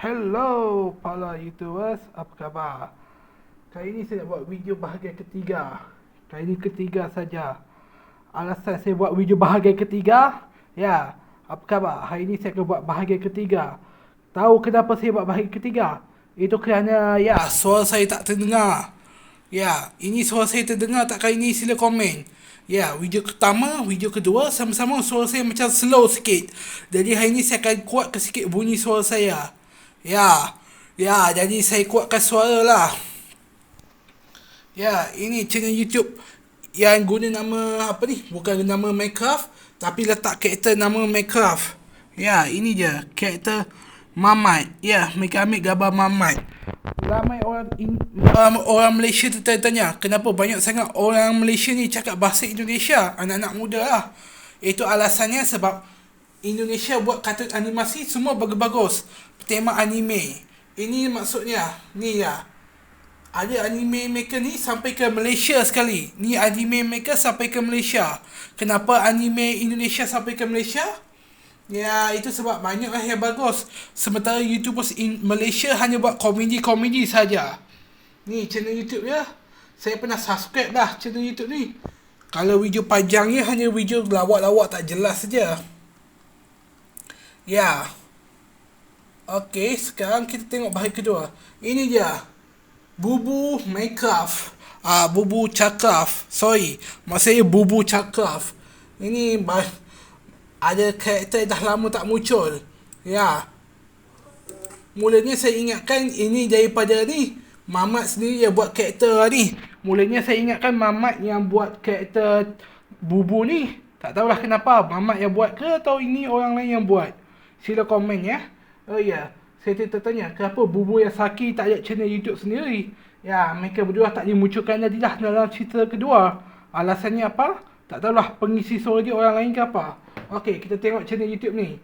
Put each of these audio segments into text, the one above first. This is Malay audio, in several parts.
Hello para YouTubers, apa khabar? Kali ini saya nak buat video bahagian ketiga. Kali ini ketiga saja. Alasan saya buat video bahagian ketiga, ya, apa khabar? Hari ini saya akan buat bahagian ketiga. Tahu kenapa saya buat bahagian ketiga? Itu kerana, ya, suara saya tak terdengar. Ya, ini suara saya terdengar tak kali ini? Sila komen. Ya, video pertama, video kedua sama-sama suara saya macam slow sikit. Jadi hari ini saya akan kuatkan sikit bunyi suara saya. Ya, ya, jadi saya kuatkan suara lah. Ya, ini channel YouTube yang guna nama apa ni? Bukan nama Minecraft, tapi letak karakter nama Minecraft. Ya, ini dia karakter Mamat. Ya, mereka ambil gambar Mamat. Ramai orang Malaysia tertanya, kenapa banyak sangat orang Malaysia ni cakap bahasa Indonesia, anak-anak muda lah. Itu alasannya sebab Indonesia buat kartun animasi semua bagus-bagus. Tema anime. Ini maksudnya, ni ya. Ada anime maker ni sampai ke Malaysia sekali. Ni anime maker sampai ke Malaysia. Kenapa anime Indonesia sampai ke Malaysia? Ya, itu sebab banyaklah yang bagus. Sementara YouTubers Malaysia hanya buat komedi-komedi saja. Ni channel YouTube ya. Saya pernah subscribe dah channel YouTube ni. Kalau video panjangnya hanya video lawak-lawak tak jelas saja. Ya. Okey, sekarang kita tengok bahagian kedua. Ini dia. Bubu Minecraft. Bubu Craft. Sorry, maksudnya Bubu Craft. Ini ada karakter dah lama tak muncul. Ya. Mulanya saya ingatkan ini daripada ni Mamat sendiri yang buat karakter ni. Mulanya saya ingatkan Mamat yang buat karakter Bubu ni. Tak tahulah kenapa Mamat yang buat ke atau ini orang lain yang buat. Sila komen ya. Oh ya, saya tertanya kenapa Bubu yang Saki tak ada channel YouTube sendiri. Ya, mereka berdua tak dimunculkan lagi dah dalam cerita kedua. Alasannya apa? Tak tahulah, pengisi suara dia orang lain ke apa. Okey, kita tengok channel YouTube ni.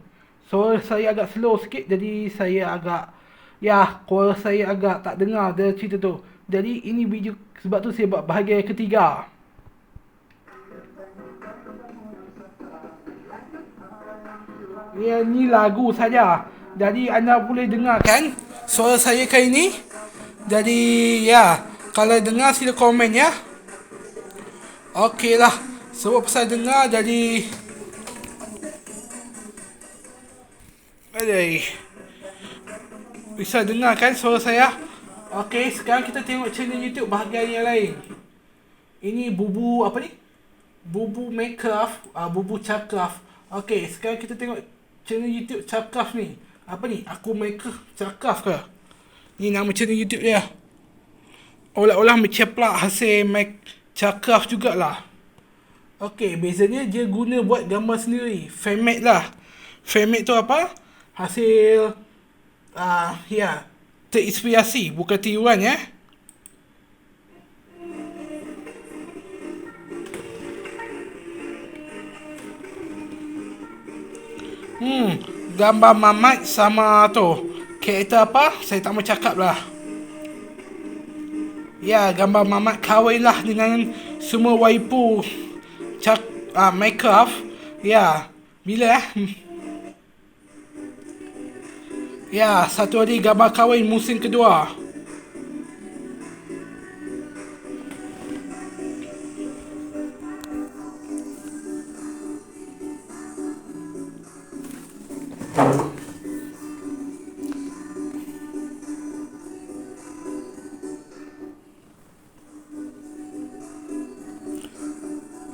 Suara saya agak slow sikit, jadi saya agak, ya, suara saya agak tak dengar dari cerita tu. Jadi ini video, sebab tu saya buat bahagian ketiga. Ya, ni lagu saja. Jadi anda boleh dengar kan suara saya kali ni. Jadi ya, kalau dengar sila komen ya. Okey lah, sebab pasal dengar jadi aduh, bisa dengar kan suara saya. Okey, sekarang kita tengok channel YouTube bahagian yang lain. Ini Bubu apa ni? Bubu Minecraft, Bubu Craft. Okey, sekarang kita tengok channel YouTube Craft ni. Apa ni? Aku Minecraft Craft ke? Ni nama channel YouTube dia. Olah-olah menceplak hasil Craft jugalah. Okey, bezanya dia guna buat gambar sendiri. Fanmade lah. Fanmade tu apa? Hasil ya, terinspirasi, bukan tiruan ya. Gambar Mamat sama tu karakter apa? Saya tak mau cakap lah. Ya, gambar Mamat kahwin lah dengan semua waifu Minecraft. Ya, bila ya, satu hari gambar kahwin musim kedua.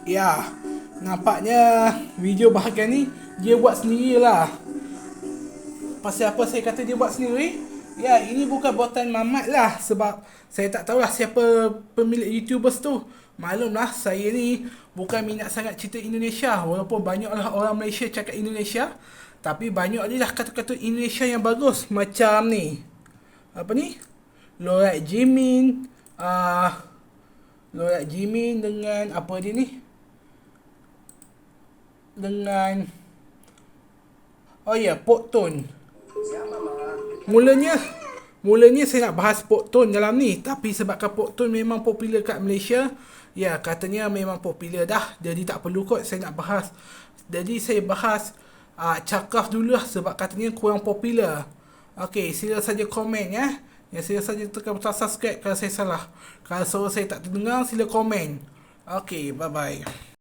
Ya, nampaknya video bahagian ni dia buat sendirilah. Pasal apa saya kata dia buat sendiri? Ya, ini bukan buatan Mamat lah. Sebab saya tak tahulah siapa pemilik YouTubers tu. Maklumlah, saya ni bukan minat sangat cerita Indonesia. Walaupun banyaklah orang Malaysia cakap Indonesia, tapi banyak lagi lah kata-kata Indonesia yang bagus. Macam ni, apa ni? Lorat Jimin. Lorat Jimin dengan apa dia ni? Dengan oh ya, Pokton. Mulanya saya nak bahas Pokton dalam ni, tapi sebabkan Pokton memang popular kat Malaysia, ya, katanya memang popular dah, jadi tak perlu kot saya nak bahas. Jadi saya bahas Craft dulu lah sebab katanya kurang popular. Okey, sila saja komen ya. Ya, sila saja tekan butang subscribe kalau saya salah. Kalau suara saya tak terdengar, sila komen. Okey, bye bye.